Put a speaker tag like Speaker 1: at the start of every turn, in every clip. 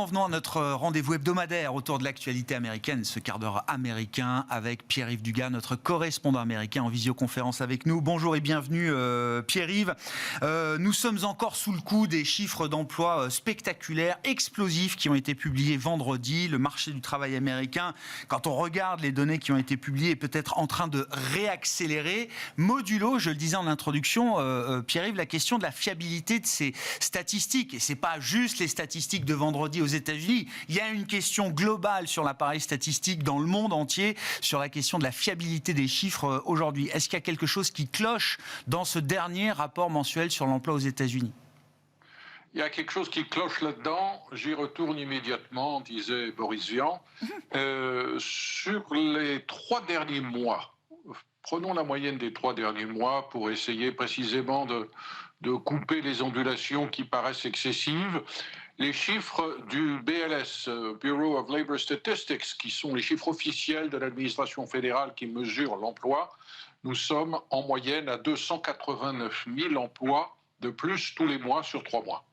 Speaker 1: en venons à notre rendez-vous hebdomadaire autour de l'actualité américaine, ce quart d'heure américain avec Pierre-Yves Dugas, notre correspondant américain en visioconférence avec nous. Bonjour et bienvenue Pierre-Yves. Nous sommes encore sous le coup des chiffres d'emploi spectaculaires, explosifs qui ont été publiés vendredi. Le marché du travail américain, quand on regarde les données qui ont été publiées, est peut-être en train de réaccélérer. Modulo, je le disais en introduction, Pierre-Yves, la question de la fiabilité de ces statistiques. Et c'est pas juste les statistiques de vendredi aux États-Unis. Il y a une question globale sur l'appareil statistique dans le monde entier, sur la question de la fiabilité des chiffres aujourd'hui. Est-ce qu'il y a quelque chose qui cloche dans ce dernier rapport mensuel sur l'emploi aux États-Unis ?
Speaker 2: Il y a quelque chose qui cloche là-dedans, j'y retourne immédiatement, disait Boris Vian. Sur les 3 derniers mois, prenons la moyenne des 3 derniers mois pour essayer précisément de couper les ondulations qui paraissent excessives. Les chiffres du BLS, Bureau of Labor Statistics, qui sont les chiffres officiels de l'administration fédérale qui mesurent l'emploi, nous sommes en moyenne à 289 000 emplois de plus tous les mois sur 3 mois.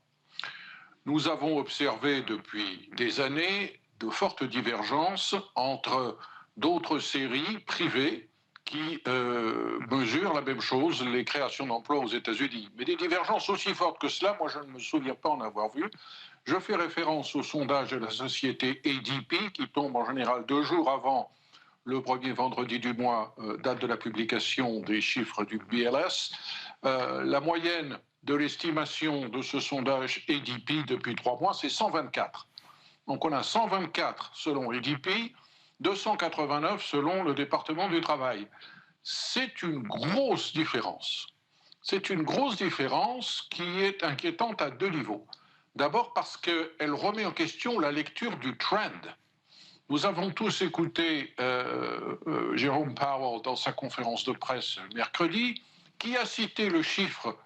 Speaker 2: Nous avons observé depuis des années de fortes divergences entre d'autres séries privées qui mesurent la même chose, les créations d'emplois aux États-Unis. Mais des divergences aussi fortes que cela, moi je ne me souviens pas en avoir vu. Je fais référence au sondage de la société ADP qui tombe en général 2 jours avant le premier vendredi du mois, date de la publication des chiffres du BLS. La moyenne de l'estimation de ce sondage ADP depuis 3 mois, c'est 124. Donc on a 124 selon ADP, 289 selon le département du travail. C'est une grosse différence. C'est une grosse différence qui est inquiétante à 2 niveaux. D'abord parce qu'elle remet en question la lecture du trend. Nous avons tous écouté Jérôme Powell dans sa conférence de presse mercredi, qui a cité le chiffre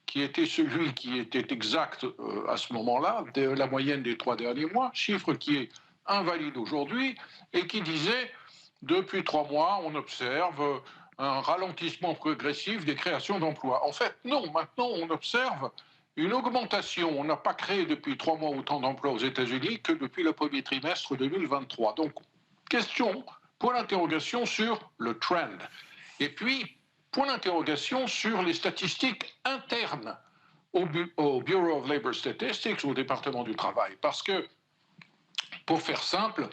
Speaker 2: qui était celui qui était exact à ce moment-là, de la moyenne des 3 derniers mois, chiffre qui est invalide aujourd'hui, et qui disait, depuis 3 mois, on observe un ralentissement progressif des créations d'emplois. En fait, non, maintenant on observe une augmentation. On n'a pas créé depuis 3 mois autant d'emplois aux États-Unis que depuis le premier trimestre 2023. Donc, question, point d'interrogation sur le trend. Et puis, point d'interrogation sur les statistiques internes au Bureau of Labor Statistics, au département du travail. Parce que, pour faire simple,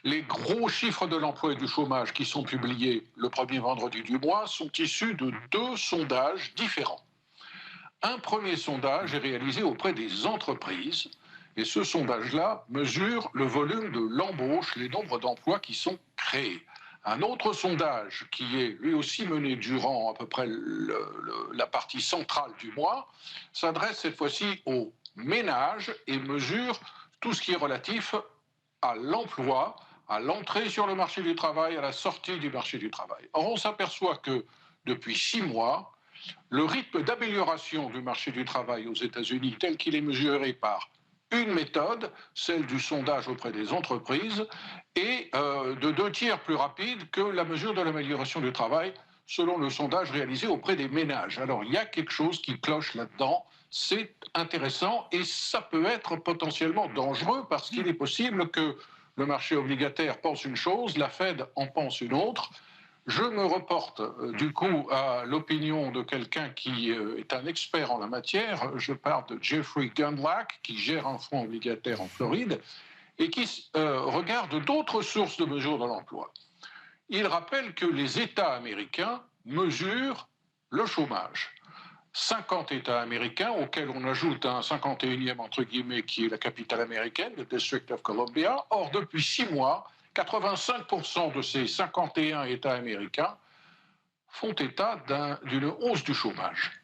Speaker 2: les gros chiffres de l'emploi et du chômage qui sont publiés le premier vendredi du mois sont issus de 2 sondages différents. Un premier sondage est réalisé auprès des entreprises, et ce sondage-là mesure le volume de l'embauche, les nombres d'emplois qui sont créés. Un autre sondage, qui est lui aussi mené durant à peu près la partie centrale du mois, s'adresse cette fois-ci aux ménages et mesure tout ce qui est relatif à l'emploi, à l'entrée sur le marché du travail, à la sortie du marché du travail. Or, on s'aperçoit que depuis 6 mois, le rythme d'amélioration du marché du travail aux États-Unis, tel qu'il est mesuré par une méthode, celle du sondage auprès des entreprises, est de 2 tiers plus rapide que la mesure de l'amélioration du travail, selon le sondage réalisé auprès des ménages. Alors, il y a quelque chose qui cloche là-dedans, c'est intéressant, et ça peut être potentiellement dangereux, parce qu'il est possible que le marché obligataire pense une chose, la Fed en pense une autre. Je me reporte du coup à l'opinion de quelqu'un qui est un expert en la matière. Je parle de Jeffrey Gundlach, qui gère un fonds obligataire en Floride et qui regarde d'autres sources de mesure de l'emploi. Il rappelle que les États américains mesurent le chômage. 50 États américains, auxquels on ajoute un 51e, entre guillemets, qui est la capitale américaine, le District of Columbia. Or, depuis 6 mois, 85% de ces 51 États américains font état d'une hausse du chômage.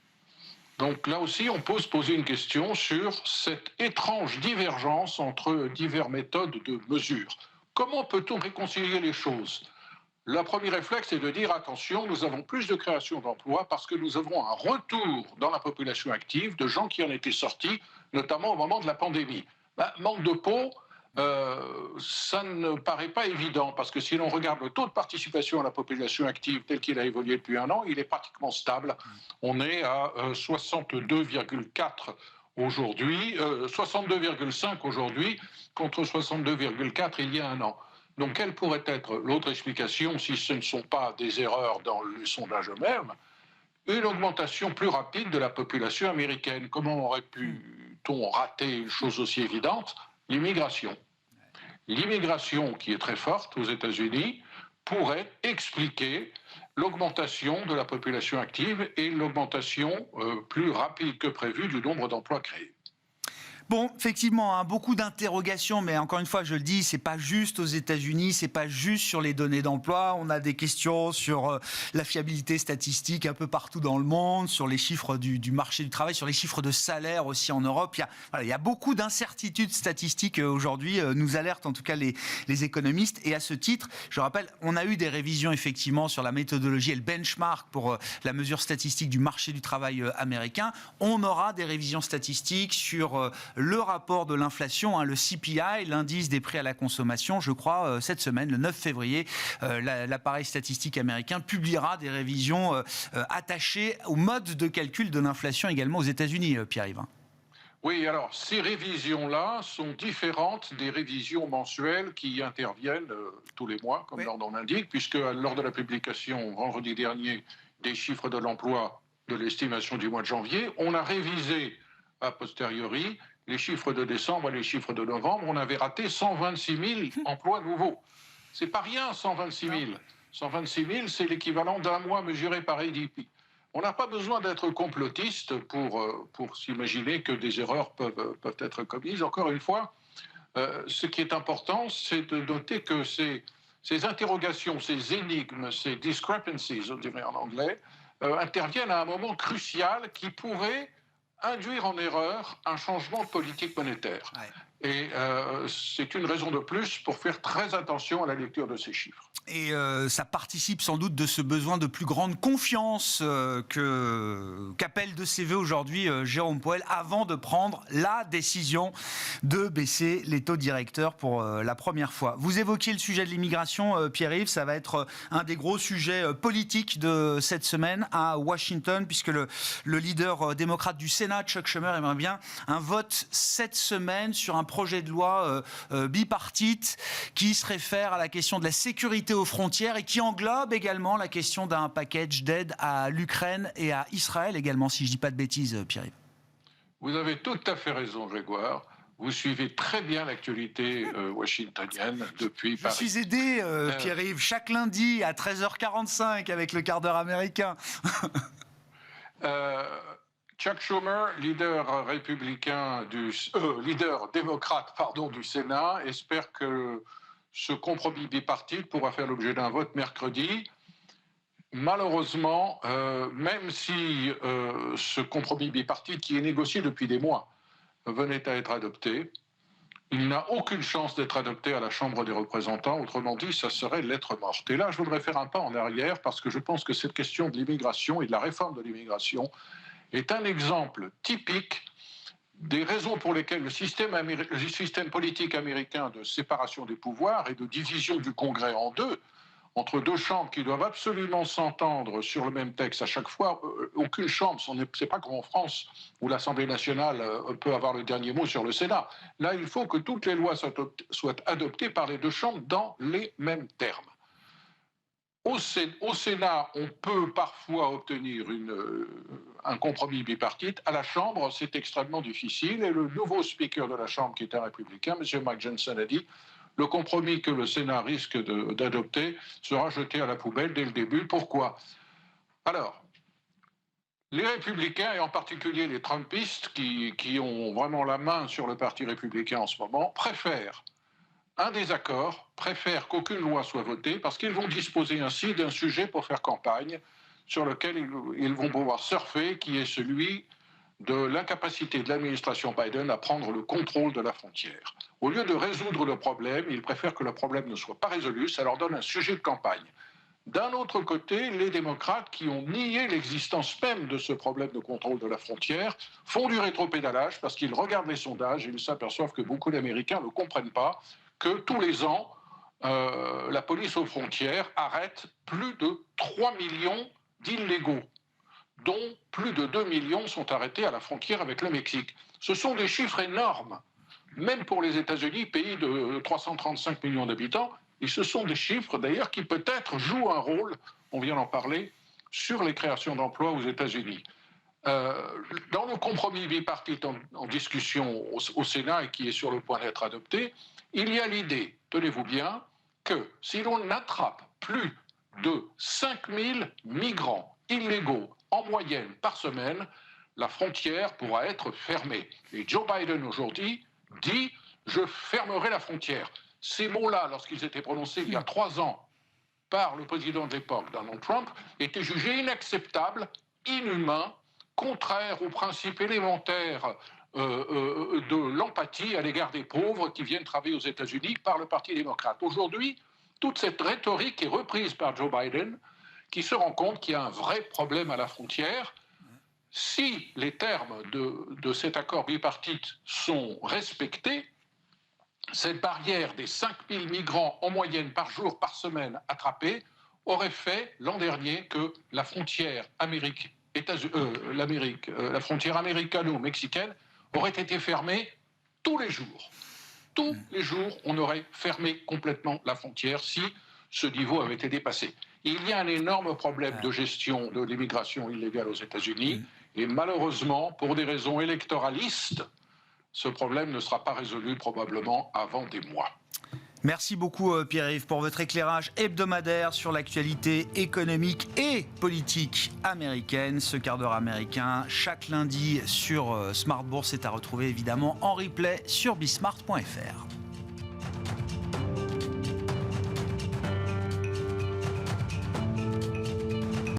Speaker 2: Donc là aussi, on peut se poser une question sur cette étrange divergence entre diverses méthodes de mesure. Comment peut-on réconcilier les choses ? Le premier réflexe est de dire attention, nous avons plus de création d'emplois parce que nous avons un retour dans la population active de gens qui en étaient sortis, notamment au moment de la pandémie. Manque de peau, ça ne paraît pas évident parce que si l'on regarde le taux de participation à la population active tel qu'il a évolué depuis 1 an, il est pratiquement stable. On est à 62,4 aujourd'hui, 62,5 aujourd'hui contre 62,4 il y a un an. Donc quelle pourrait être l'autre explication si ce ne sont pas des erreurs dans le sondage eux-mêmes? Une augmentation plus rapide de la population américaine. Comment aurait pu-t-on rater une chose aussi évidente? L'immigration. L'immigration, qui est très forte aux États-Unis, pourrait expliquer l'augmentation de la population active et l'augmentation plus rapide que prévu du nombre d'emplois créés.
Speaker 1: Bon, effectivement, hein, beaucoup d'interrogations, mais encore une fois, je le dis, c'est pas juste aux États-Unis, c'est pas juste sur les données d'emploi. On a des questions sur la fiabilité statistique un peu partout dans le monde, sur les chiffres du marché du travail, sur les chiffres de salaire aussi en Europe. Il y a beaucoup d'incertitudes statistiques aujourd'hui, nous alertent en tout cas les économistes. Et à ce titre, je rappelle, on a eu des révisions effectivement sur la méthodologie et le benchmark pour la mesure statistique du marché du travail américain. On aura des révisions statistiques sur le rapport de l'inflation, hein, le CPI, l'indice des prix à la consommation, je crois, cette semaine, le 9 février, l'appareil statistique américain publiera des révisions attachées au mode de calcul de l'inflation également aux États-Unis, Pierre-Yves.
Speaker 2: Oui, alors ces révisions-là sont différentes des révisions mensuelles qui interviennent tous les mois, comme leur nom l'indique, puisque lors de la publication vendredi dernier des chiffres de l'emploi de l'estimation du mois de janvier, on a révisé a posteriori les chiffres de décembre et les chiffres de novembre. On avait raté 126 000 emplois nouveaux. C'est pas rien, 126 000. 126 000, c'est l'équivalent d'un mois mesuré par ADP. On n'a pas besoin d'être complotiste pour s'imaginer que des erreurs peuvent être commises. Encore une fois, ce qui est important, c'est de noter que ces interrogations, ces énigmes, ces discrepancies, on dirait en anglais, interviennent à un moment crucial qui pourrait induire en erreur un changement de politique monétaire. Ouais. Et c'est une raison de plus pour faire très attention à la lecture de ces chiffres.
Speaker 1: Et ça participe sans doute de ce besoin de plus grande confiance qu'appelle de ses vœux aujourd'hui Jérôme Powell avant de prendre la décision de baisser les taux directeurs pour la première fois. Vous évoquiez le sujet de l'immigration, Pierre-Yves, ça va être un des gros sujets politiques de cette semaine à Washington, puisque le leader démocrate du Sénat, Chuck Schumer, aimerait bien un vote cette semaine sur un projet de loi bipartite qui se réfère à la question de la sécurité aux frontières et qui englobe également la question d'un package d'aide à l'Ukraine et à Israël également, si je ne dis pas de bêtises, Pierre-Yves.
Speaker 2: Vous avez tout à fait raison, Grégoire. Vous suivez très bien l'actualité washingtonienne depuis Paris.
Speaker 1: Je suis aidé, Pierre-Yves, chaque lundi à 13h45 avec le quart d'heure américain.
Speaker 2: Chuck Schumer, leader démocrate du Sénat, espère que ce compromis bipartite pourra faire l'objet d'un vote mercredi. Malheureusement, même si ce compromis bipartite qui est négocié depuis des mois venait à être adopté, il n'a aucune chance d'être adopté à la Chambre des représentants. Autrement dit, ça serait lettre morte. Et là, je voudrais faire un pas en arrière parce que je pense que cette question de l'immigration et de la réforme de l'immigration est un exemple typique des raisons pour lesquelles le système politique américain de séparation des pouvoirs et de division du Congrès en deux, entre deux chambres qui doivent absolument s'entendre sur le même texte à chaque fois, aucune chambre, c'est pas comme en France où l'Assemblée nationale peut avoir le dernier mot sur le Sénat. Là, il faut que toutes les lois soient adoptées par les deux chambres dans les mêmes termes. Au Sénat, on peut parfois obtenir un compromis bipartite. À la Chambre, c'est extrêmement difficile. Et le nouveau speaker de la Chambre, qui est un républicain, M. Mike Johnson, a dit le compromis que le Sénat risque d'adopter sera jeté à la poubelle dès le début. Pourquoi? Alors, les républicains, et en particulier les trumpistes, qui ont vraiment la main sur le parti républicain en ce moment, préfèrent un désaccord, préfèrent qu'aucune loi soit votée parce qu'ils vont disposer ainsi d'un sujet pour faire campagne sur lequel ils vont pouvoir surfer, qui est celui de l'incapacité de l'administration Biden à prendre le contrôle de la frontière. Au lieu de résoudre le problème, ils préfèrent que le problème ne soit pas résolu, ça leur donne un sujet de campagne. D'un autre côté, les démocrates qui ont nié l'existence même de ce problème de contrôle de la frontière font du rétropédalage parce qu'ils regardent les sondages et ils s'aperçoivent que beaucoup d'Américains ne comprennent pas que tous les ans, la police aux frontières arrête plus de 3 millions d'illégaux, dont plus de 2 millions sont arrêtés à la frontière avec le Mexique. Ce sont des chiffres énormes, même pour les États-Unis, pays de 335 millions d'habitants. Et ce sont des chiffres, d'ailleurs, qui peut-être jouent un rôle, on vient d'en parler, sur les créations d'emplois aux États-Unis. Dans le compromis bipartite en discussion au Sénat et qui est sur le point d'être adopté, il y a l'idée, tenez-vous bien, que si l'on attrape plus de 5000 migrants illégaux en moyenne par semaine, la frontière pourra être fermée. Et Joe Biden aujourd'hui dit « je fermerai la frontière ». Ces mots-là, lorsqu'ils étaient prononcés il y a 3 ans par le président de l'époque, Donald Trump, étaient jugés inacceptables, inhumains, contraires aux principes élémentaires de l'empathie à l'égard des pauvres qui viennent travailler aux États-Unis par le Parti démocrate. Aujourd'hui, toute cette rhétorique est reprise par Joe Biden, qui se rend compte qu'il y a un vrai problème à la frontière. Si les termes de cet accord bipartite sont respectés, cette barrière des 5000 migrants en moyenne par jour, par semaine attrapés, aurait fait l'an dernier que la frontière la frontière américano-mexicaine aurait été fermée tous les jours. Tous les jours, on aurait fermé complètement la frontière si ce niveau avait été dépassé. Il y a un énorme problème de gestion de l'immigration illégale aux États-Unis et malheureusement, pour des raisons électoralistes, ce problème ne sera pas résolu probablement avant des mois.
Speaker 1: Merci beaucoup Pierre-Yves pour votre éclairage hebdomadaire sur l'actualité économique et politique américaine. Ce quart d'heure américain, chaque lundi sur Smart Bourse, est à retrouver évidemment en replay sur bismart.fr.